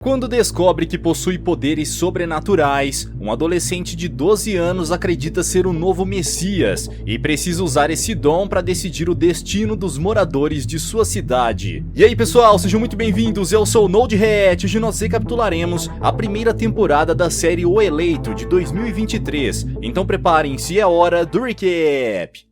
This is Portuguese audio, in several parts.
Quando descobre que possui poderes sobrenaturais, um adolescente de 12 anos acredita ser o novo Messias e precisa usar esse dom para decidir o destino dos moradores de sua cidade. E aí pessoal, sejam muito bem-vindos, eu sou o NodeHat e hoje nós recapitularemos a primeira temporada da série O Eleito de 2023, então preparem-se, é hora do recap!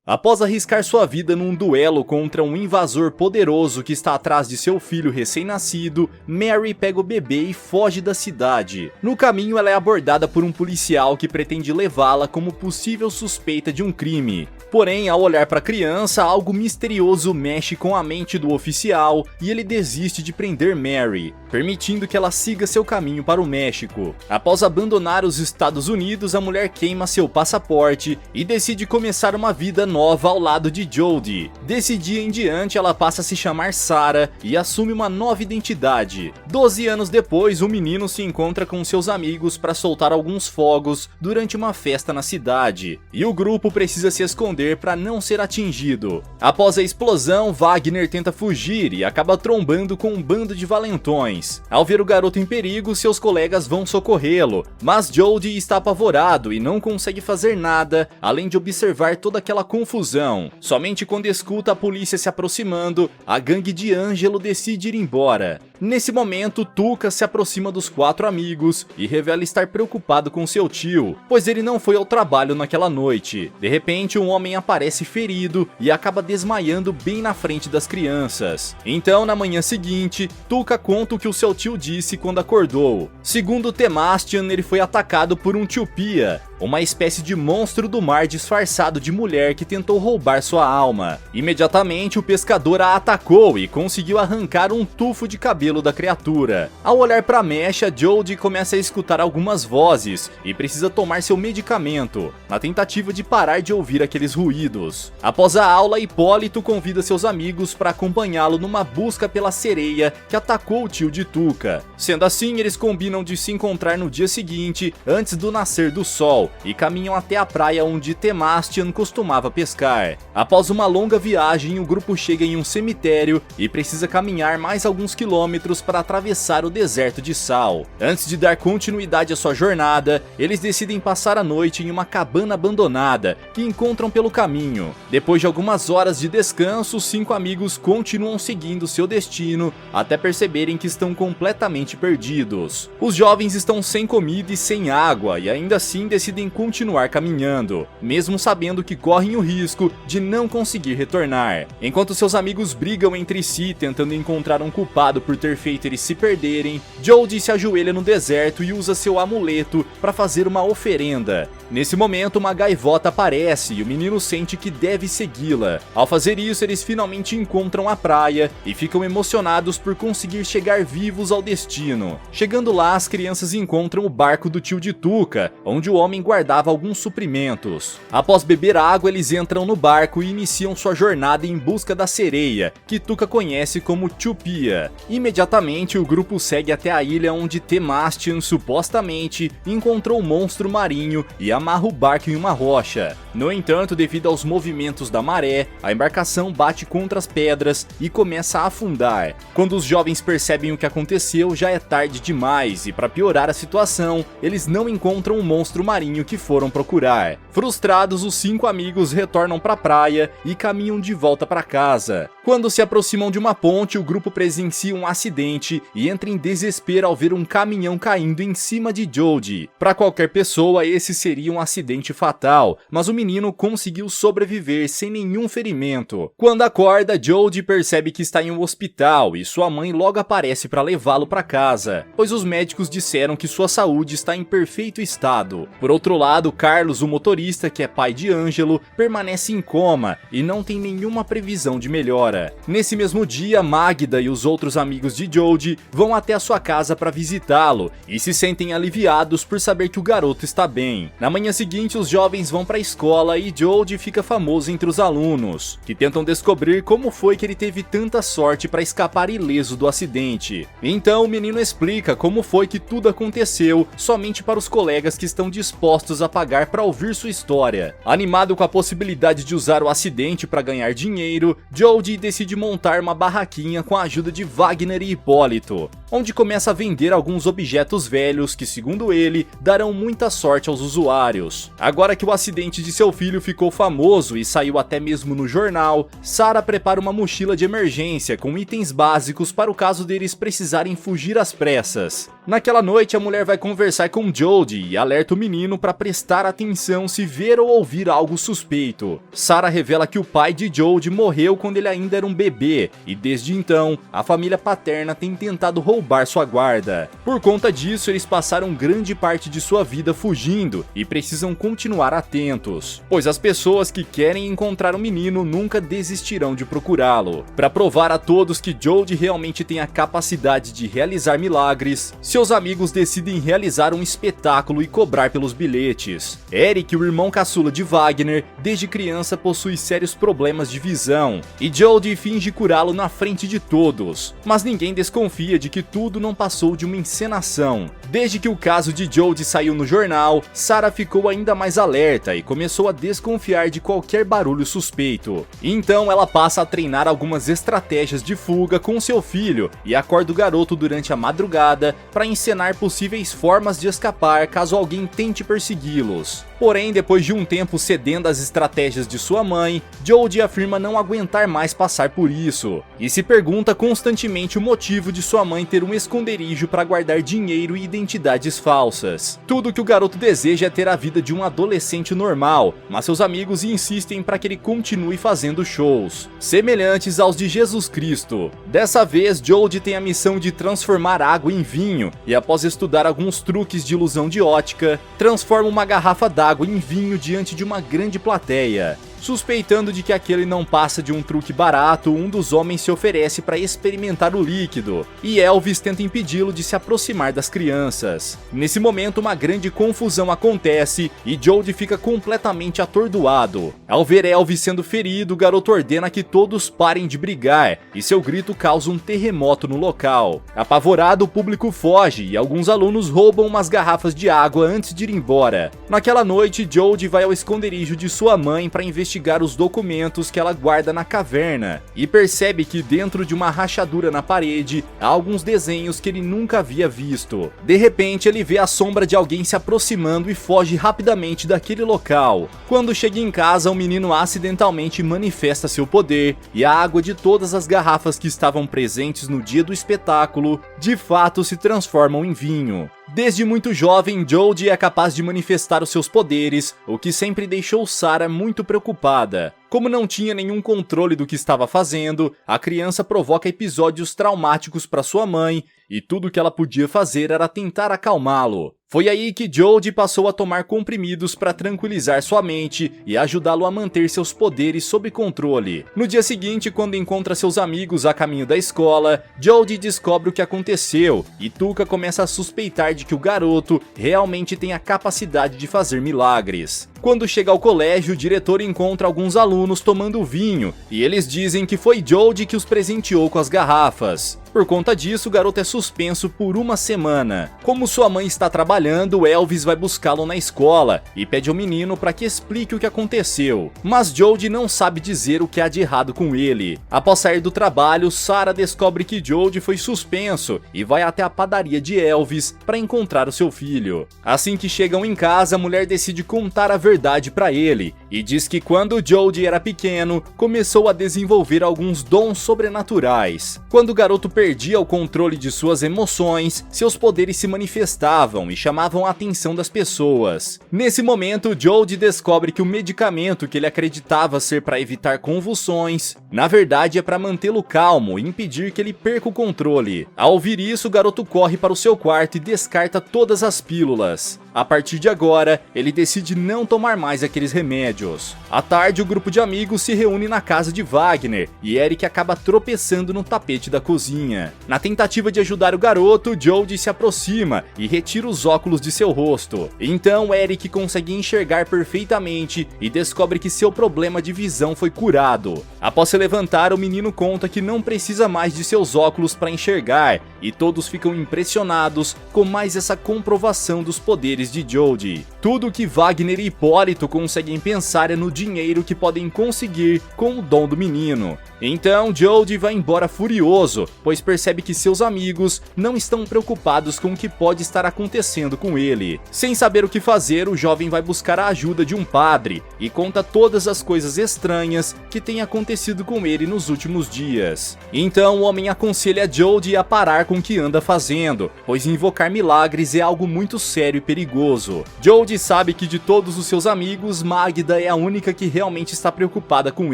Após arriscar sua vida num duelo contra um invasor poderoso que está atrás de seu filho recém-nascido, Mary pega o bebê e foge da cidade. No caminho, ela é abordada por um policial que pretende levá-la como possível suspeita de um crime. Porém, ao olhar para a criança, algo misterioso mexe com a mente do oficial e ele desiste de prender Mary, permitindo que ela siga seu caminho para o México. Após abandonar os Estados Unidos, a mulher queima seu passaporte e decide começar uma vida nova ao lado de Jodie. Desse dia em diante, ela passa a se chamar Sarah e assume uma nova identidade. 12 anos depois, o menino se encontra com seus amigos para soltar alguns fogos durante uma festa na cidade, e o grupo precisa se esconder para não ser atingido. Após a explosão, Wagner tenta fugir e acaba trombando com um bando de valentões. Ao ver o garoto em perigo, seus colegas vão socorrê-lo, mas Jodie está apavorado e não consegue fazer nada, além de observar toda aquela confusão. Somente quando escuta a polícia se aproximando, a gangue de Angelo decide ir embora. Nesse momento, Tuca se aproxima dos 4 amigos e revela estar preocupado com seu tio, pois ele não foi ao trabalho naquela noite. De repente, um homem aparece ferido e acaba desmaiando bem na frente das crianças. Então, na manhã seguinte, Tuca conta o que o seu tio disse quando acordou. Segundo Temastian, ele foi atacado por um Tupia, uma espécie de monstro do mar disfarçado de mulher que tentou roubar sua alma. Imediatamente, o pescador a atacou e conseguiu arrancar um tufo de cabelo da criatura. Ao olhar para Mecha, Jodie começa a escutar algumas vozes e precisa tomar seu medicamento, na tentativa de parar de ouvir aqueles ruídos. Após a aula, Hipólito convida seus amigos para acompanhá-lo numa busca pela sereia que atacou o tio de Tuca. Sendo assim, eles combinam de se encontrar no dia seguinte, antes do nascer do sol, e caminham até a praia onde Temastian costumava pescar. Após uma longa viagem, o grupo chega em um cemitério e precisa caminhar mais alguns quilômetros para atravessar o deserto de sal. Antes de dar continuidade à sua jornada, eles decidem passar a noite em uma cabana abandonada que encontram pelo caminho. Depois de algumas horas de descanso, os 5 amigos continuam seguindo seu destino até perceberem que estão completamente perdidos. Os jovens estão sem comida e sem água e ainda assim decidem continuar caminhando, mesmo sabendo que correm o risco de não conseguir retornar. Enquanto seus amigos brigam entre si tentando encontrar um culpado por ter feito eles se perderem, Jodie se ajoelha no deserto e usa seu amuleto para fazer uma oferenda. Nesse momento, uma gaivota aparece e o menino sente que deve segui-la. Ao fazer isso, eles finalmente encontram a praia e ficam emocionados por conseguir chegar vivos ao destino. Chegando lá, as crianças encontram o barco do tio de Tuca, onde o homem guardava alguns suprimentos. Após beber água, eles entram no barco e iniciam sua jornada em busca da sereia, que Tuca conhece como Tupia. Imediatamente, o grupo segue até a ilha onde Temastian supostamente encontrou um monstro marinho e amarra o barco em uma rocha. No entanto, devido aos movimentos da maré, a embarcação bate contra as pedras e começa a afundar. Quando os jovens percebem o que aconteceu, já é tarde demais e, para piorar a situação, eles não encontram o monstro marinho que foram procurar. Frustrados, os 5 amigos retornam para a praia e caminham de volta para casa. Quando se aproximam de uma ponte, o grupo presencia um acidente e entra em desespero ao ver um caminhão caindo em cima de Jodie. Para qualquer pessoa, esse seria um acidente fatal, mas o menino conseguiu sobreviver sem nenhum ferimento. Quando acorda, Jodie percebe que está em um hospital e sua mãe logo aparece para levá-lo para casa, pois os médicos disseram que sua saúde está em perfeito estado. Por outro lado, Carlos, o motorista, que é pai de Angelo, permanece em coma e não tem nenhuma previsão de melhora. Nesse mesmo dia, Magda e os outros amigos de Jodie vão até a sua casa para visitá-lo e se sentem aliviados por saber que o garoto está bem. Na manhã seguinte, os jovens vão para a escola e Jodie fica famoso entre os alunos, que tentam descobrir como foi que ele teve tanta sorte para escapar ileso do acidente. Então o menino explica como foi que tudo aconteceu somente para os colegas que estão dispostos a pagar para ouvir sua história. Animado com a possibilidade de usar o acidente para ganhar dinheiro, Jodie decide montar uma barraquinha com a ajuda de Wagner e Hipólito, onde começa a vender alguns objetos velhos que, segundo ele, darão muita sorte aos usuários. Agora que o acidente de seu filho ficou famoso e saiu até mesmo no jornal, Sarah prepara uma mochila de emergência com itens básicos para o caso deles precisarem fugir às pressas. Naquela noite, a mulher vai conversar com Jodie e alerta o menino para prestar atenção se ver ou ouvir algo suspeito. Sarah revela que o pai de Jodie morreu quando ele ainda era um bebê, e desde então, a família paterna tem tentado roubar sua guarda. Por conta disso, eles passaram grande parte de sua vida fugindo e precisam continuar atentos, pois as pessoas que querem encontrar o menino nunca desistirão de procurá-lo. Para provar a todos que Jodie realmente tem a capacidade de realizar milagres, seus amigos decidem realizar um espetáculo e cobrar pelos bilhetes. Eric, o irmão caçula de Wagner, desde criança possui sérios problemas de visão, e Jodie finge curá-lo na frente de todos, mas ninguém desconfia de que tudo não passou de uma encenação. Desde que o caso de Jodie saiu no jornal, Sarah ficou ainda mais alerta e começou a desconfiar de qualquer barulho suspeito. Então ela passa a treinar algumas estratégias de fuga com seu filho e acorda o garoto durante a madrugada para encenar possíveis formas de escapar caso alguém tente persegui-los. Porém, depois de um tempo cedendo às estratégias de sua mãe, Jodie afirma não aguentar mais passar por isso, e se pergunta constantemente o motivo de sua mãe ter um esconderijo para guardar dinheiro e identidades falsas. Tudo que o garoto deseja é ter a vida de um adolescente normal, mas seus amigos insistem para que ele continue fazendo shows, semelhantes aos de Jesus Cristo. Dessa vez, Jodie tem a missão de transformar água em vinho, e após estudar alguns truques de ilusão de ótica, transforma uma garrafa d'água em vinho diante de uma grande plateia. Suspeitando de que aquele não passa de um truque barato, um dos homens se oferece para experimentar o líquido, e Elvis tenta impedi-lo de se aproximar das crianças. Nesse momento, uma grande confusão acontece e Jodie fica completamente atordoado. Ao ver Elvis sendo ferido, o garoto ordena que todos parem de brigar, e seu grito causa um terremoto no local. Apavorado, o público foge e alguns alunos roubam umas garrafas de água antes de ir embora. Naquela noite, Jodie vai ao esconderijo de sua mãe para investigar os documentos que ela guarda na caverna e percebe que dentro de uma rachadura na parede há alguns desenhos que ele nunca havia visto. De repente, ele vê a sombra de alguém se aproximando e foge rapidamente daquele local. Quando chega em casa, o menino acidentalmente manifesta seu poder e a água de todas as garrafas que estavam presentes no dia do espetáculo de fato se transformam em vinho. Desde muito jovem, Jodie é capaz de manifestar os seus poderes, o que sempre deixou Sarah muito preocupada. Como não tinha nenhum controle do que estava fazendo, a criança provoca episódios traumáticos para sua mãe, e tudo que ela podia fazer era tentar acalmá-lo. Foi aí que Jodie passou a tomar comprimidos para tranquilizar sua mente e ajudá-lo a manter seus poderes sob controle. No dia seguinte, quando encontra seus amigos a caminho da escola, Jodie descobre o que aconteceu e Tuca começa a suspeitar de que o garoto realmente tem a capacidade de fazer milagres. Quando chega ao colégio, o diretor encontra alguns alunos tomando vinho e eles dizem que foi Jodie que os presenteou com as garrafas. Por conta disso, o garoto é suspenso por uma semana. Como sua mãe está trabalhando, Elvis vai buscá-lo na escola e pede ao menino para que explique o que aconteceu. Mas Jodie não sabe dizer o que há de errado com ele. Após sair do trabalho, Sarah descobre que Jodie foi suspenso e vai até a padaria de Elvis para encontrar o seu filho. Assim que chegam em casa, a mulher decide contar a verdade para ele e diz que quando Jodie era pequeno, começou a desenvolver alguns dons sobrenaturais. Quando o garoto perdia o controle de suas emoções, seus poderes se manifestavam e chamavam a atenção das pessoas. Nesse momento, Jodie descobre que o medicamento que ele acreditava ser para evitar convulsões, na verdade é para mantê-lo calmo e impedir que ele perca o controle. Ao ouvir isso, o garoto corre para o seu quarto e descarta todas as pílulas. A partir de agora, ele decide não tomar mais aqueles remédios. À tarde, o grupo de amigos se reúne na casa de Wagner e Eric acaba tropeçando no tapete da cozinha. Na tentativa de ajudar o garoto, Jodie se aproxima e retira os óculos de seu rosto. Então, Eric consegue enxergar perfeitamente e descobre que seu problema de visão foi curado. Após se levantar, o menino conta que não precisa mais de seus óculos para enxergar e todos ficam impressionados com mais essa comprovação dos poderes poderes de Jodie. Tudo que Wagner e Hipólito conseguem pensar é no dinheiro que podem conseguir com o dom do menino. Então Jodie vai embora furioso, pois percebe que seus amigos não estão preocupados com o que pode estar acontecendo com ele. Sem saber o que fazer, o jovem vai buscar a ajuda de um padre e conta todas as coisas estranhas que têm acontecido com ele nos últimos dias. Então o homem aconselha Jodie a parar com o que anda fazendo, pois invocar milagres é algo muito sério e perigoso. Jodie sabe que de todos os seus amigos, Magda é a única que realmente está preocupada com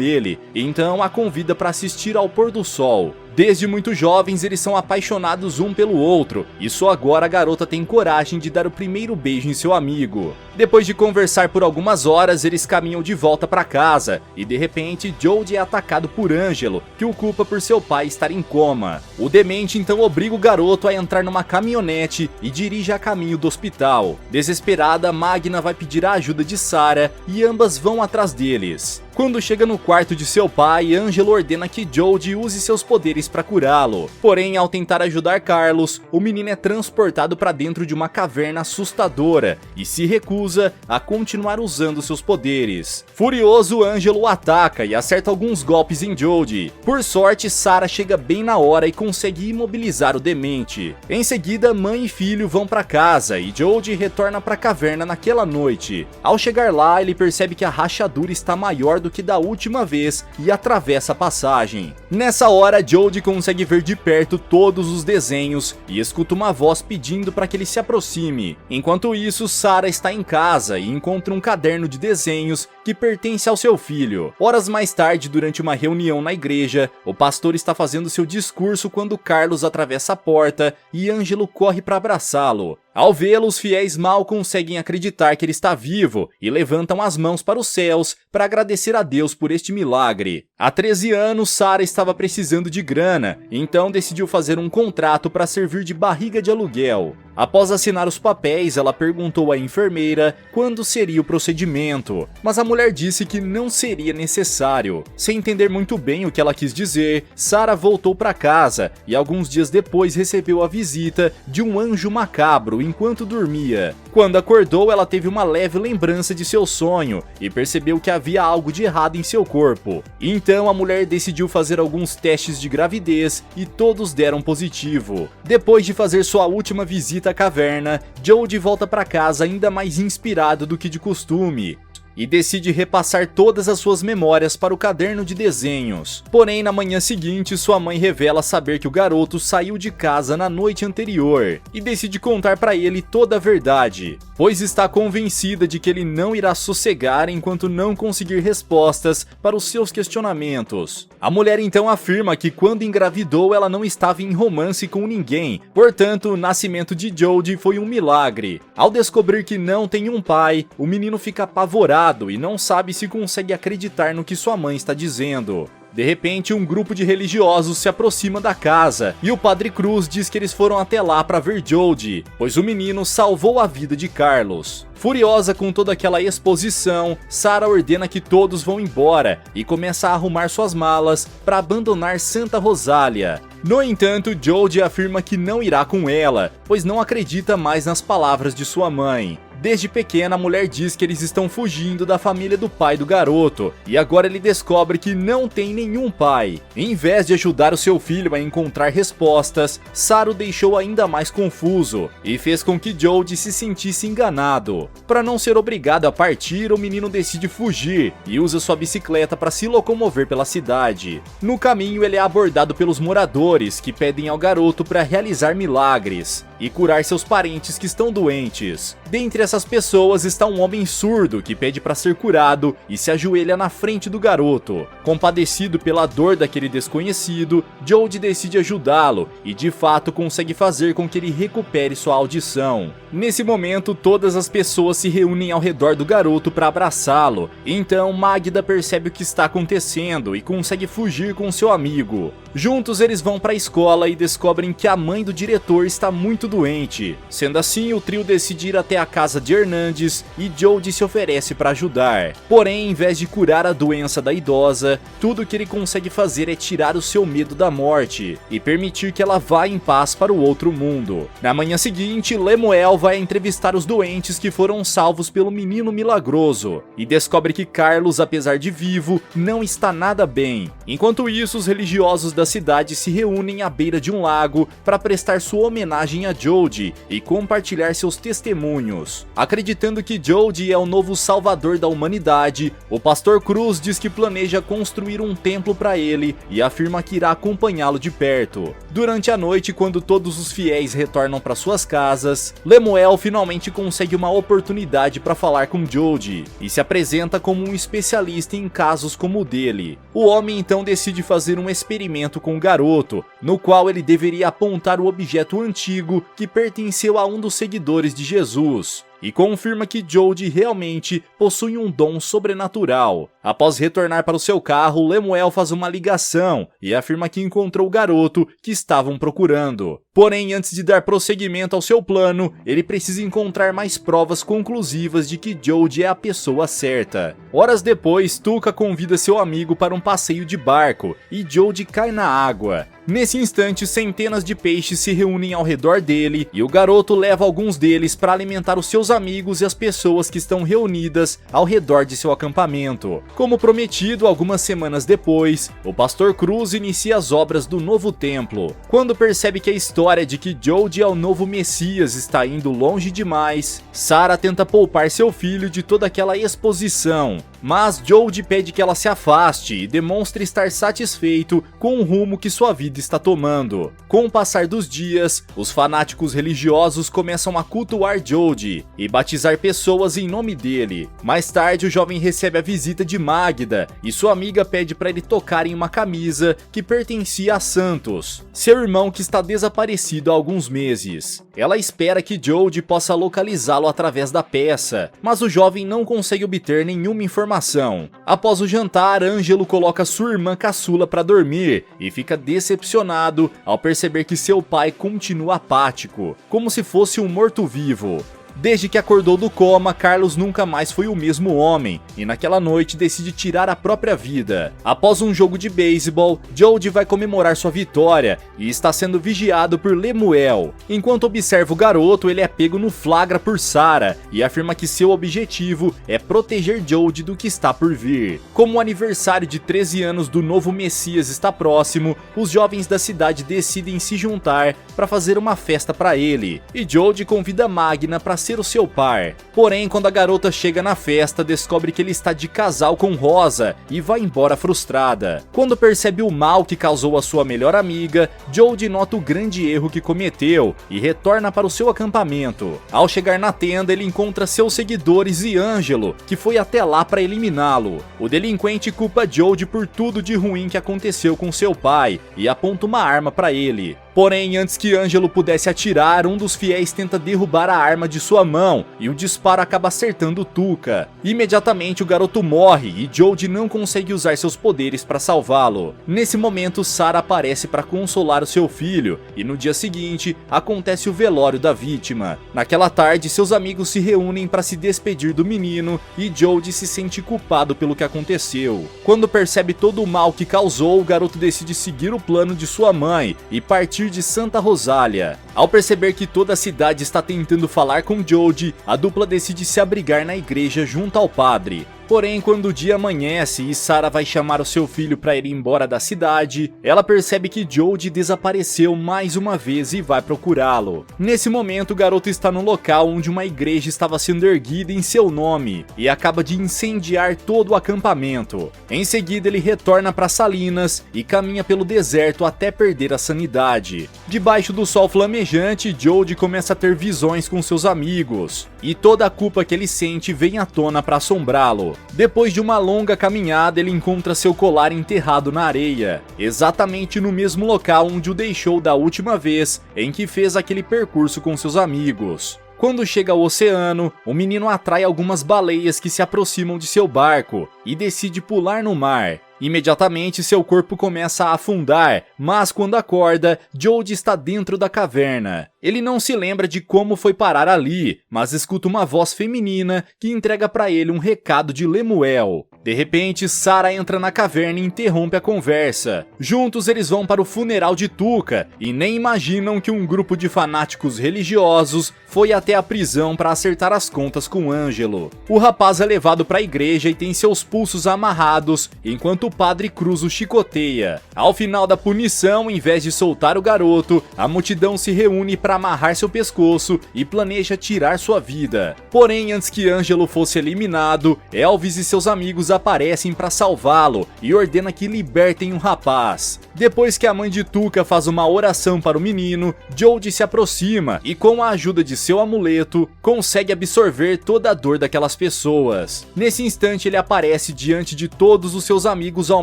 ele, então a convida para assistir ao pôr do sol. Desde muito jovens, eles são apaixonados um pelo outro, e só agora a garota tem coragem de dar o primeiro beijo em seu amigo. Depois de conversar por algumas horas, eles caminham de volta para casa, e de repente Jodie é atacado por Angelo, que o culpa por seu pai estar em coma. O demente então obriga o garoto a entrar numa caminhonete e dirige a caminho do hospital. Desesperada, Magna vai pedir a ajuda de Sarah, e ambas vão atrás deles. Quando chega no quarto de seu pai, Angelo ordena que Jodie use seus poderes para curá-lo. Porém, ao tentar ajudar Carlos, o menino é transportado para dentro de uma caverna assustadora e se recusa a continuar usando seus poderes. Furioso, Angelo o ataca e acerta alguns golpes em Jodie. Por sorte, Sarah chega bem na hora e consegue imobilizar o demente. Em seguida, mãe e filho vão para casa e Jodie retorna para a caverna naquela noite. Ao chegar lá, ele percebe que a rachadura está maior do que da última vez e atravessa a passagem. Nessa hora, Jodie consegue ver de perto todos os desenhos e escuta uma voz pedindo para que ele se aproxime. Enquanto isso, Sarah está em casa e encontra um caderno de desenhos que pertence ao seu filho. Horas mais tarde, durante uma reunião na igreja, o pastor está fazendo seu discurso quando Carlos atravessa a porta e Angelo corre para abraçá-lo. Ao vê-lo, os fiéis mal conseguem acreditar que ele está vivo e levantam as mãos para os céus para agradecer a Deus por este milagre. Há 13 anos, Sarah estava precisando de grana, então decidiu fazer um contrato para servir de barriga de aluguel. Após assinar os papéis, ela perguntou à enfermeira quando seria o procedimento, mas a mulher disse que não seria necessário. Sem entender muito bem o que ela quis dizer, Sarah voltou para casa e alguns dias depois recebeu a visita de um anjo macabro enquanto dormia. Quando acordou, ela teve uma leve lembrança de seu sonho e percebeu que havia algo de errado em seu corpo. Então a mulher decidiu fazer alguns testes de gravidez e todos deram positivo. Depois de fazer sua última visita à caverna, Jodie volta para casa ainda mais inspirado do que de costume e decide repassar todas as suas memórias para o caderno de desenhos. Porém, na manhã seguinte, sua mãe revela saber que o garoto saiu de casa na noite anterior e decide contar para ele toda a verdade, pois está convencida de que ele não irá sossegar enquanto não conseguir respostas para os seus questionamentos. A mulher então afirma que quando engravidou ela não estava em romance com ninguém, portanto o nascimento de Jodie foi um milagre. Ao descobrir que não tem um pai, o menino fica apavorado e não sabe se consegue acreditar no que sua mãe está dizendo. De repente, um grupo de religiosos se aproxima da casa e o Padre Cruz diz que eles foram até lá para ver Jodie, pois o menino salvou a vida de Carlos. Furiosa com toda aquela exposição, Sarah ordena que todos vão embora e começa a arrumar suas malas para abandonar Santa Rosália. No entanto, Jodie afirma que não irá com ela, pois não acredita mais nas palavras de sua mãe. Desde pequena, a mulher diz que eles estão fugindo da família do pai do garoto, e agora ele descobre que não tem nenhum pai. Em vez de ajudar o seu filho a encontrar respostas, Sarah o deixou ainda mais confuso, e fez com que Jodie se sentisse enganado. Para não ser obrigado a partir, o menino decide fugir, e usa sua bicicleta para se locomover pela cidade. No caminho, ele é abordado pelos moradores, que pedem ao garoto para realizar milagres e curar seus parentes que estão doentes. Dentre essas pessoas está um homem surdo que pede para ser curado e se ajoelha na frente do garoto. Compadecido pela dor daquele desconhecido, Jodie decide ajudá-lo e de fato consegue fazer com que ele recupere sua audição. Nesse momento, todas as pessoas se reúnem ao redor do garoto para abraçá-lo. Então Magda percebe o que está acontecendo e consegue fugir com seu amigo. Juntos eles vão para a escola e descobrem que a mãe do diretor está muito doente. Sendo assim, o trio decide ir até a casa de Hernandes e Jody se oferece para ajudar. Porém, em vez de curar a doença da idosa, tudo que ele consegue fazer é tirar o seu medo da morte e permitir que ela vá em paz para o outro mundo. Na manhã seguinte, Lemuel vai entrevistar os doentes que foram salvos pelo menino milagroso e descobre que Carlos, apesar de vivo, não está nada bem. Enquanto isso, os religiosos da cidade se reúnem à beira de um lago para prestar sua homenagem a Jody e compartilhar seus testemunhos. Acreditando que Jody é o novo salvador da humanidade, o pastor Cruz diz que planeja construir um templo para ele e afirma que irá acompanhá-lo de perto. Durante a noite, quando todos os fiéis retornam para suas casas, Lemuel finalmente consegue uma oportunidade para falar com Jody e se apresenta como um especialista em casos como o dele. O homem então decide fazer um experimento com o garoto, no qual ele deveria apontar o objeto antigo que pertenceu a um dos seguidores de Jesus, e confirma que Jody realmente possui um dom sobrenatural. Após retornar para o seu carro, Lemuel faz uma ligação e afirma que encontrou o garoto que estavam procurando. Porém, antes de dar prosseguimento ao seu plano, ele precisa encontrar mais provas conclusivas de que Jody é a pessoa certa. Horas depois, Tuca convida seu amigo para um passeio de barco e Jody cai na água. Nesse instante, centenas de peixes se reúnem ao redor dele e o garoto leva alguns deles para alimentar os seus amigos e as pessoas que estão reunidas ao redor de seu acampamento. Como prometido, algumas semanas depois, o pastor Cruz inicia as obras do novo templo. Quando percebe que a história de que Jody é o novo Messias está indo longe demais, Sarah tenta poupar seu filho de toda aquela exposição. Mas Jody pede que ela se afaste e demonstre estar satisfeito com o rumo que sua vida está tomando. Com o passar dos dias, os fanáticos religiosos começam a cultuar Jody e batizar pessoas em nome dele. Mais tarde, o jovem recebe a visita de Magda e sua amiga pede para ele tocar em uma camisa que pertencia a Santos, seu irmão que está desaparecido há alguns meses. Ela espera que Jody possa localizá-lo através da peça, mas o jovem não consegue obter nenhuma informação. Após o jantar, Ângelo coloca sua irmã caçula para dormir e fica decepcionado ao perceber que seu pai continua apático, como se fosse um morto-vivo. Desde que acordou do coma, Carlos nunca mais foi o mesmo homem e naquela noite decide tirar a própria vida. Após um jogo de beisebol, Jody vai comemorar sua vitória e está sendo vigiado por Lemuel. Enquanto observa o garoto, ele é pego no flagra por Sarah e afirma que seu objetivo é proteger Jody do que está por vir. Como o aniversário de 13 anos do novo Messias está próximo, os jovens da cidade decidem se juntar para fazer uma festa para ele, e Jody convida Magna para ser o seu par. Porém, quando a garota chega na festa, descobre que ele está de casal com Rosa e vai embora frustrada. Quando percebe o mal que causou a sua melhor amiga, Jody nota o grande erro que cometeu e retorna para o seu acampamento. Ao chegar na tenda, ele encontra seus seguidores e Ângelo, que foi até lá para eliminá-lo. O delinquente culpa Jody por tudo de ruim que aconteceu com seu pai e aponta uma arma para ele. Porém, antes que Ângelo pudesse atirar, um dos fiéis tenta derrubar a arma de sua mão e o disparo acaba acertando Tuca. Imediatamente o garoto morre e Jody não consegue usar seus poderes para salvá-lo. Nesse momento, Sarah aparece para consolar o seu filho e no dia seguinte acontece o velório da vítima. Naquela tarde, seus amigos se reúnem para se despedir do menino e Jody se sente culpado pelo que aconteceu. Quando percebe todo o mal que causou, o garoto decide seguir o plano de sua mãe e partir de Santa Rosália. Ao perceber que toda a cidade está tentando falar com Jody, a dupla decide se abrigar na igreja junto ao padre. Porém, quando o dia amanhece e Sarah vai chamar o seu filho para ir embora da cidade, ela percebe que Jody desapareceu mais uma vez e vai procurá-lo. Nesse momento, o garoto está no local onde uma igreja estava sendo erguida em seu nome e acaba de incendiar todo o acampamento. Em seguida, ele retorna para Salinas e caminha pelo deserto até perder a sanidade. Debaixo do sol flamejante, Jody começa a ter visões com seus amigos e toda a culpa que ele sente vem à tona para assombrá-lo. Depois de uma longa caminhada, ele encontra seu colar enterrado na areia, exatamente no mesmo local onde o deixou da última vez em que fez aquele percurso com seus amigos. Quando chega ao oceano, o menino atrai algumas baleias que se aproximam de seu barco e decide pular no mar. Imediatamente seu corpo começa a afundar, mas quando acorda, Jody está dentro da caverna. Ele não se lembra de como foi parar ali, mas escuta uma voz feminina que entrega para ele um recado de Lemuel. De repente, Sarah entra na caverna e interrompe a conversa. Juntos eles vão para o funeral de Tuca e nem imaginam que um grupo de fanáticos religiosos foi até a prisão para acertar as contas com Ângelo. O rapaz é levado para a igreja e tem seus pulsos amarrados, enquanto o padre Cruz o chicoteia. Ao final da punição, em vez de soltar o garoto, a multidão se reúne para amarrar seu pescoço e planeja tirar sua vida. Porém, antes que Ângelo fosse eliminado, Elvis e seus amigos aparecem para salvá-lo e ordena que libertem o rapaz. Depois que a mãe de Tuca faz uma oração para o menino, Jody se aproxima e, com a ajuda de seu amuleto, consegue absorver toda a dor daquelas pessoas. Nesse instante, ele aparece diante de todos os seus amigos ao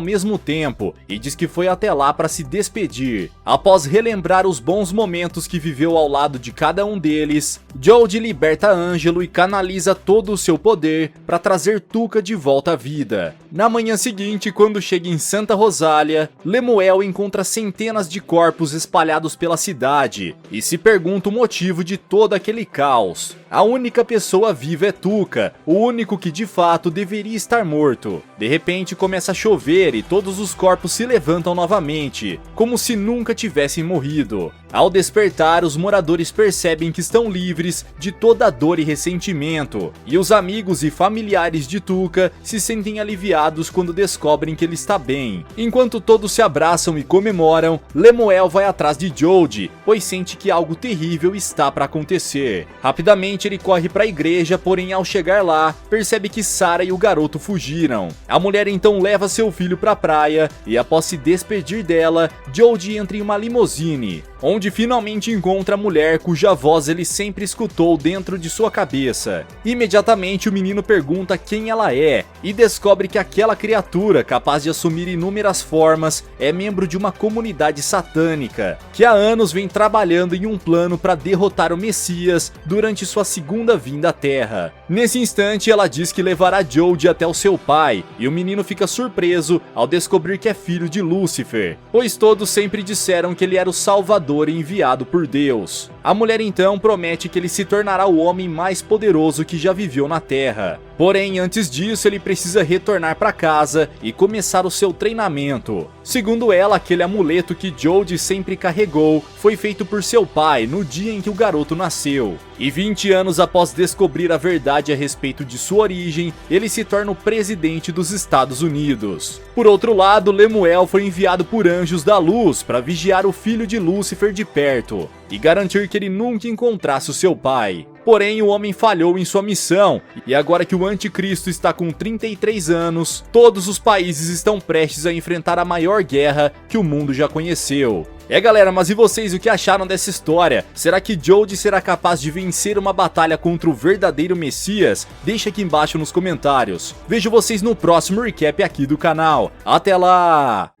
mesmo tempo e diz que foi até lá para se despedir. Após relembrar os bons momentos que viveu ao lado de cada um deles, Jody liberta Ângelo e canaliza todo o seu poder para trazer Tuca de volta à vida. Na manhã seguinte, quando chega em Santa Rosália, Lemuel encontra centenas de corpos espalhados pela cidade e se pergunta o motivo de todo aquele caos. A única pessoa viva é Tuca, o único que de fato deveria estar morto. De repente começa a chover e todos os corpos se levantam novamente, como se nunca tivessem morrido. Ao despertar, os moradores percebem que estão livres de toda a dor e ressentimento, e os amigos e familiares de Tuca se sentem aliviados quando descobrem que ele está bem. Enquanto todos se abraçam e comemoram, Lemuel vai atrás de Jody, pois sente que algo terrível está para acontecer. Rapidamente ele corre para a igreja, porém ao chegar lá, percebe que Sarah e o garoto fugiram. A mulher então leva seu filho para a praia e, após se despedir dela, Jody entra em uma limusine, onde finalmente encontra a mulher cuja voz ele sempre escutou dentro de sua cabeça. Imediatamente o menino pergunta quem ela é e descobre que aquela criatura, capaz de assumir inúmeras formas, é membro de uma comunidade satânica, que há anos vem trabalhando em um plano para derrotar o Messias durante sua segunda vinda à Terra. Nesse instante ela diz que levará Jody até o seu pai, e o menino fica surpreso ao descobrir que é filho de Lúcifer, pois todos sempre disseram que ele era o Salvador enviado por Deus. A mulher então promete que ele se tornará o homem mais poderoso que já viveu na Terra. Porém, antes disso, ele precisa retornar para casa e começar o seu treinamento. Segundo ela, aquele amuleto que Jody sempre carregou foi feito por seu pai no dia em que o garoto nasceu. E 20 anos após descobrir a verdade a respeito de sua origem, ele se torna o presidente dos Estados Unidos. Por outro lado, Lemuel foi enviado por anjos da luz para vigiar o filho de Lúcifer de perto e garantir que ele nunca encontrasse o seu pai. Porém, o homem falhou em sua missão, e agora que o anticristo está com 33 anos, todos os países estão prestes a enfrentar a maior guerra que o mundo já conheceu. Galera, mas e vocês, o que acharam dessa história? Será que Jody será capaz de vencer uma batalha contra o verdadeiro Messias? Deixa aqui embaixo nos comentários. Vejo vocês no próximo recap aqui do canal. Até lá!